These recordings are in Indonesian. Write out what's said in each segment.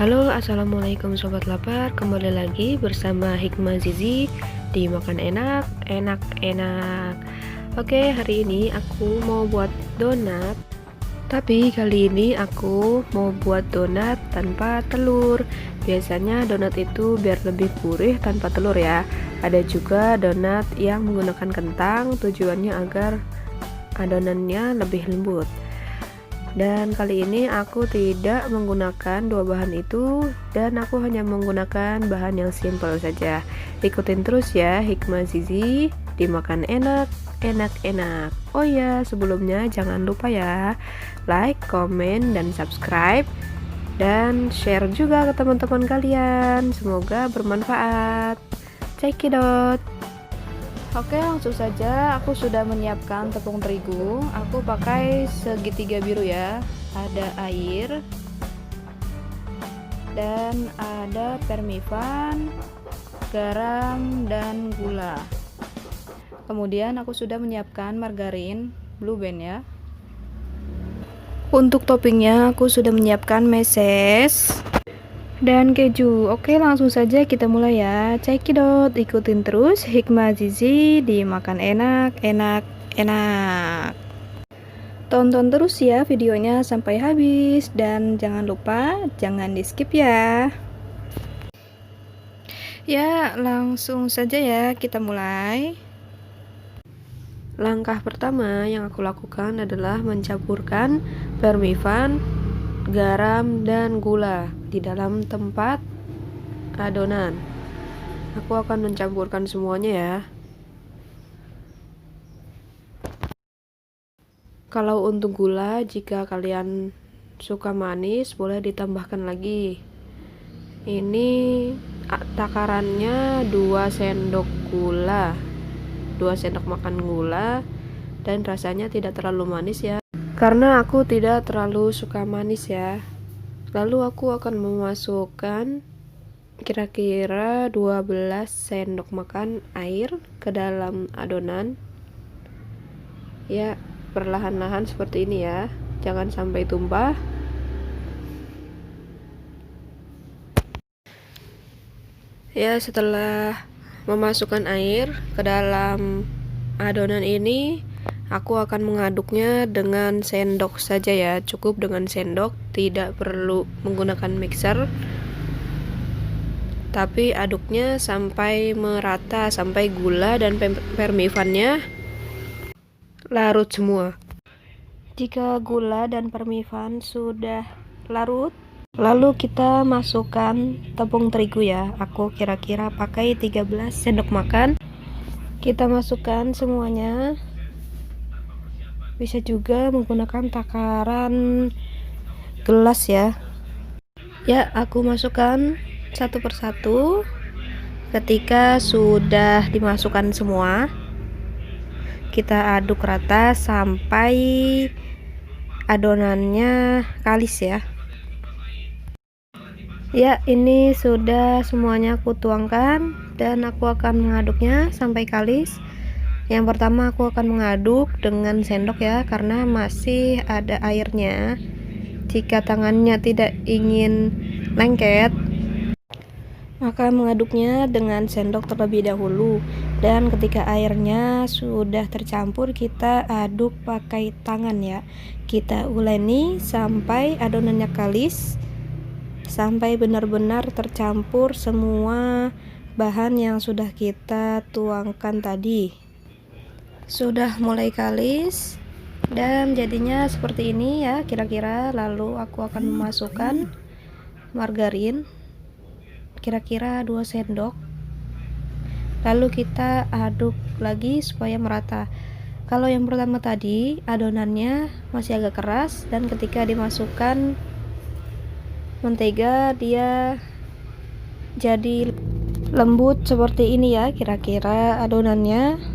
Halo, assalamualaikum sobat lapar. Kembali lagi bersama Hikmah Zizi di Makan Enak, Enak, Enak. Oke, hari ini aku mau buat donat. Tapi kali ini aku mau buat donat tanpa telur. Biasanya donat itu biar lebih gurih tanpa telur ya. Ada juga donat yang menggunakan kentang, tujuannya agar adonannya lebih lembut. Dan kali ini aku tidak menggunakan dua bahan itu, dan aku hanya menggunakan bahan yang simple saja. Ikutin terus ya Hikmah Zizi dimakan enak, enak, enak. Oh ya, sebelumnya jangan lupa ya like, komen, dan subscribe, dan share juga ke teman-teman kalian. Semoga bermanfaat. Cekidot. Oke, langsung saja aku sudah menyiapkan tepung terigu. Aku pakai segitiga biru ya. Ada air dan ada permivan, garam dan gula. Kemudian aku sudah menyiapkan margarin Blue Band ya. Untuk toppingnya aku sudah menyiapkan meses dan keju. Oke, langsung saja kita mulai ya. Cekidot, ikutin terus Hikmah Zizi di Makan Enak, Enak, Enak. Tonton terus ya videonya sampai habis, dan jangan lupa jangan di skip ya. Ya, langsung saja ya kita mulai. Langkah pertama yang aku lakukan adalah mencampurkan permivan, garam, dan gula di dalam tempat adonan. Aku akan mencampurkan semuanya ya. Kalau untuk gula, jika kalian suka manis, boleh ditambahkan lagi. Ini takarannya 2 sendok gula, 2 sendok makan gula, dan rasanya tidak terlalu manis ya, karena aku tidak terlalu suka manis ya. Lalu aku akan memasukkan kira-kira 12 sendok makan air ke dalam adonan ya, perlahan-lahan seperti ini ya, jangan sampai tumpah. Ya, setelah memasukkan air ke dalam adonan ini, aku akan mengaduknya dengan sendok saja ya, cukup dengan sendok, tidak perlu menggunakan mixer. Tapi aduknya sampai merata, sampai gula dan permivannya larut semua. Jika gula dan permivan sudah larut, lalu kita masukkan tepung terigu ya. Aku kira-kira pakai 13 sendok makan. Kita masukkan semuanya. Bisa juga menggunakan takaran gelas ya. Ya, aku masukkan satu persatu. Ketika sudah dimasukkan semua, kita aduk rata sampai adonannya kalis ya. Ya, ini sudah semuanya aku tuangkan, dan aku akan mengaduknya sampai kalis. Yang pertama aku akan mengaduk dengan sendok ya, karena masih ada airnya. Jika tangannya tidak ingin lengket, maka mengaduknya dengan sendok terlebih dahulu. Dan ketika airnya sudah tercampur, kita aduk pakai tangan ya. Kita uleni sampai adonannya kalis, sampai benar-benar tercampur semua bahan yang sudah kita tuangkan tadi. Sudah mulai kalis dan jadinya seperti ini ya kira-kira. Lalu aku akan memasukkan margarin kira-kira 2 sendok. Lalu kita aduk lagi supaya merata. Kalau yang pertama tadi adonannya masih agak keras, dan ketika dimasukkan mentega dia jadi lembut seperti ini ya kira-kira adonannya.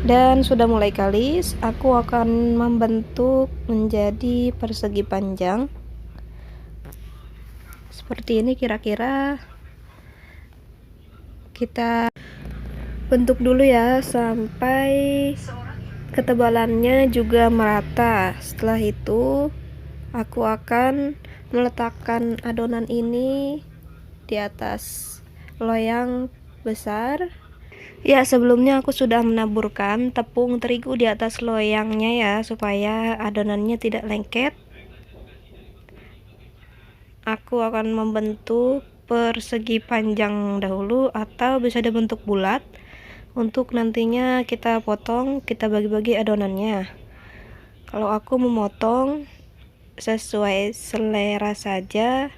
Dan sudah mulai kalis, aku akan membentuk menjadi persegi panjang seperti ini kira-kira. Kita bentuk dulu ya sampai ketebalannya juga merata. Setelah itu aku akan meletakkan adonan ini di atas loyang besar. Ya, sebelumnya aku sudah menaburkan tepung terigu di atas loyangnya ya, supaya adonannya tidak lengket. Aku akan membentuk persegi panjang dahulu atau bisa dibentuk bulat. Untuk nantinya kita potong, kita bagi-bagi adonannya. Kalau aku memotong sesuai selera saja,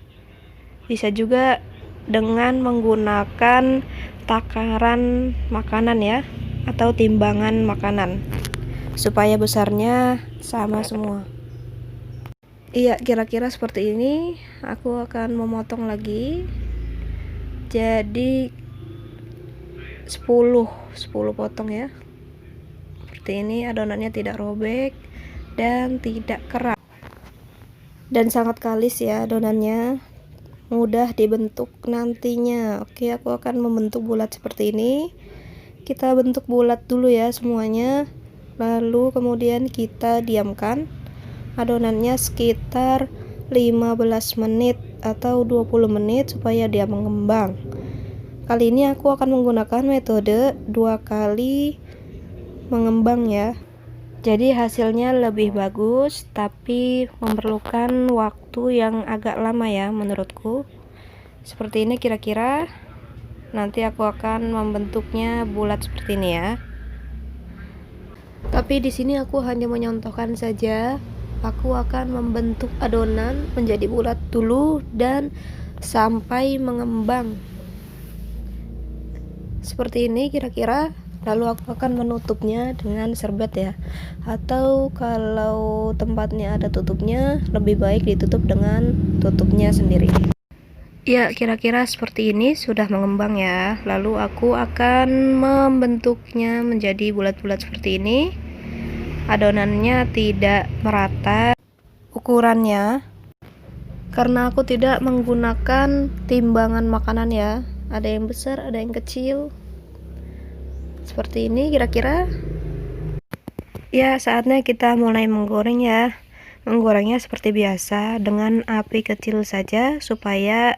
bisa juga dengan menggunakan takaran makanan ya, atau timbangan makanan, supaya besarnya sama semua. Iya, kira-kira seperti ini. Aku akan memotong lagi jadi 10 potong ya. Seperti ini, adonannya tidak robek dan tidak keras. Dan sangat kalis ya adonannya, mudah dibentuk nantinya. Oke, aku akan membentuk bulat seperti ini. Kita bentuk bulat dulu ya semuanya, lalu kemudian kita diamkan adonannya sekitar 15 menit atau 20 menit supaya dia mengembang. Kali ini aku akan menggunakan metode 2 kali mengembang ya. Jadi hasilnya lebih bagus, tapi memerlukan waktu yang agak lama ya menurutku. Seperti ini kira-kira. Nanti aku akan membentuknya bulat seperti ini ya. Tapi di sini aku hanya menyontohkan saja. Aku akan membentuk adonan menjadi bulat dulu dan sampai mengembang. Seperti ini kira-kira. Lalu aku akan menutupnya dengan serbet ya. Atau kalau tempatnya ada tutupnya, lebih baik ditutup dengan tutupnya sendiri. Ya, kira-kira seperti ini sudah mengembang ya. Lalu aku akan membentuknya menjadi bulat-bulat seperti ini. Adonannya tidak merata ukurannya, karena aku tidak menggunakan timbangan makanan ya. Ada yang besar, ada yang kecil. Seperti ini kira-kira. Ya, saatnya kita mulai menggoreng ya. Menggorengnya seperti biasa dengan api kecil saja supaya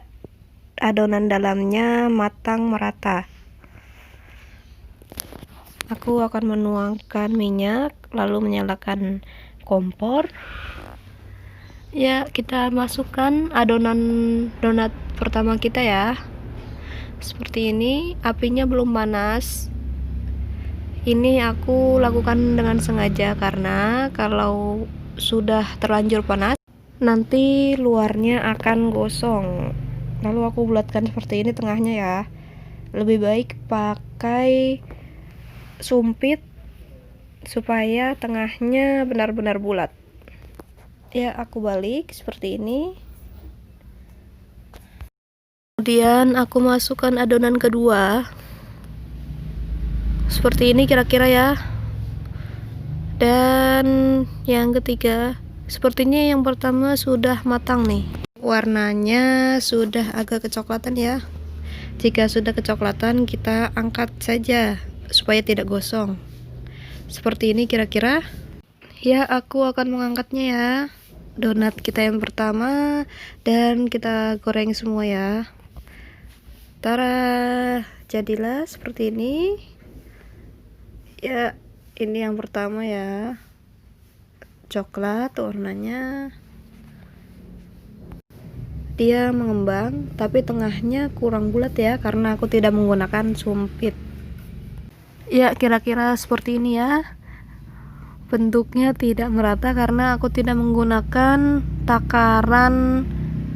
adonan dalamnya matang merata. Aku akan menuangkan minyak, lalu menyalakan kompor. Ya, kita masukkan adonan donat pertama kita ya. Seperti ini, apinya belum panas. Ini aku lakukan dengan sengaja karena kalau sudah terlanjur panas, nanti luarnya akan gosong. Lalu aku bulatkan seperti ini tengahnya ya. Lebih baik pakai sumpit supaya tengahnya benar-benar bulat. Ya, aku balik seperti ini. Kemudian aku masukkan adonan kedua. Seperti ini kira-kira ya. Dan yang ketiga, sepertinya yang pertama sudah matang nih. Warnanya sudah agak kecoklatan ya. Jika sudah kecoklatan, kita angkat saja supaya tidak gosong. Seperti ini kira-kira. Ya, aku akan mengangkatnya ya. Donat kita yang pertama, dan kita goreng semua ya. Tara, jadilah seperti ini. Ya, ini yang pertama ya. Coklat warnanya. Dia mengembang, tapi tengahnya kurang bulat ya, karena aku tidak menggunakan sumpit. Ya, kira-kira seperti ini ya. Bentuknya tidak merata karena aku tidak menggunakan takaran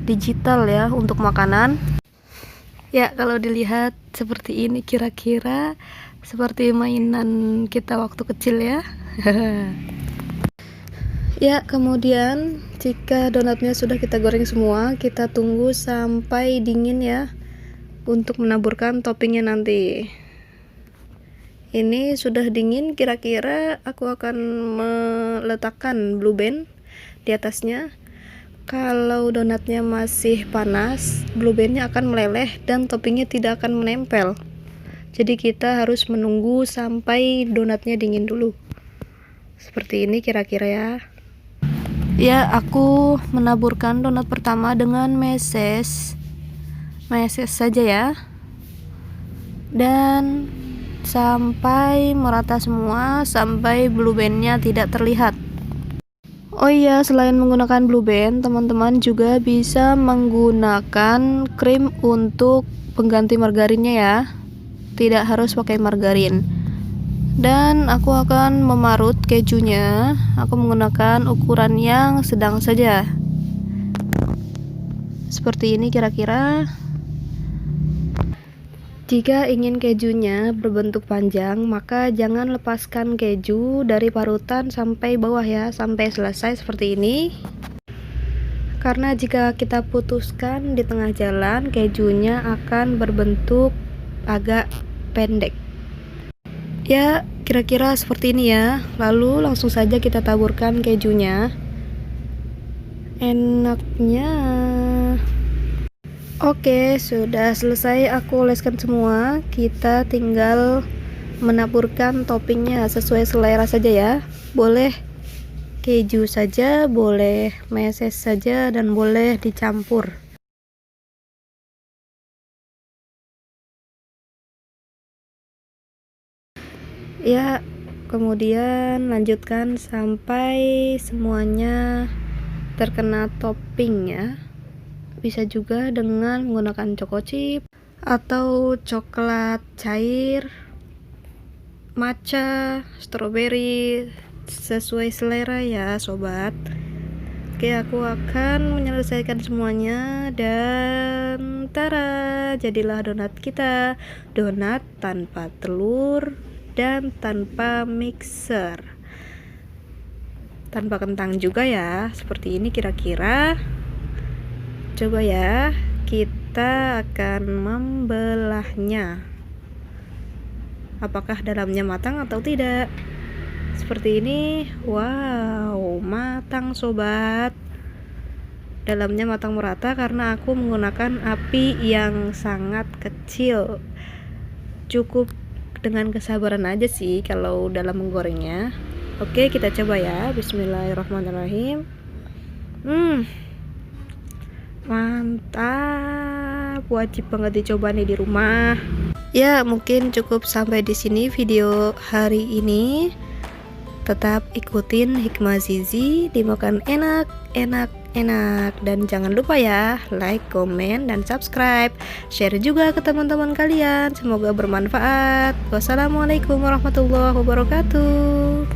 digital ya untuk makanan. Ya, kalau dilihat seperti ini kira-kira seperti mainan kita waktu kecil ya. Ya, kemudian jika donatnya sudah kita goreng semua, kita tunggu sampai dingin ya untuk menaburkan toppingnya nanti. Ini sudah dingin, kira-kira aku akan meletakkan blue band di atasnya. Kalau donatnya masih panas, blue bandnya akan meleleh dan toppingnya tidak akan menempel. Jadi kita harus menunggu sampai donatnya dingin dulu. Seperti ini kira-kira ya. Ya, aku menaburkan donat pertama dengan meses saja ya, dan sampai merata semua, sampai blue bandnya tidak terlihat. Oh iya, selain menggunakan blue band, teman-teman juga bisa menggunakan krim untuk pengganti margarinnya ya, tidak harus pakai margarin. Dan aku akan memarut kejunya. Aku menggunakan ukuran yang sedang saja, seperti ini kira-kira. Jika ingin kejunya berbentuk panjang, maka jangan lepaskan keju dari parutan sampai bawah ya, sampai selesai seperti ini. Karena jika kita putuskan di tengah jalan, kejunya akan berbentuk agak pendek. Ya, kira-kira seperti ini ya. Lalu langsung saja kita taburkan kejunya. Enaknya. Oke, sudah selesai aku oleskan semua. Kita tinggal menaburkan toppingnya sesuai selera saja ya. Boleh keju saja, boleh meses saja, dan boleh dicampur. Ya, kemudian lanjutkan sampai semuanya terkena topping ya. Bisa juga dengan menggunakan choco chip atau coklat cair, matcha, strawberry, sesuai selera ya sobat. Oke, aku akan menyelesaikan semuanya dan tara, jadilah donat kita. Donat tanpa telur dan tanpa mixer, tanpa kentang juga ya, seperti ini kira-kira. Coba ya, kita akan membelahnya. Apakah dalamnya matang atau tidak? Seperti ini. Wow, matang sobat. Dalamnya matang merata karena aku menggunakan api yang sangat kecil. Cukup dengan kesabaran aja sih kalau dalam menggorengnya. Oke, kita coba ya. Bismillahirrahmanirrahim. Mantap, wajib banget dicoba nih di rumah. Ya, mungkin cukup sampai di sini video hari ini. Tetap ikutin Hikmah Zizi, dimakan enak, enak, enak. Dan jangan lupa ya, like, komen, dan subscribe. Share juga ke teman-teman kalian. Semoga bermanfaat. Wassalamualaikum warahmatullahi wabarakatuh.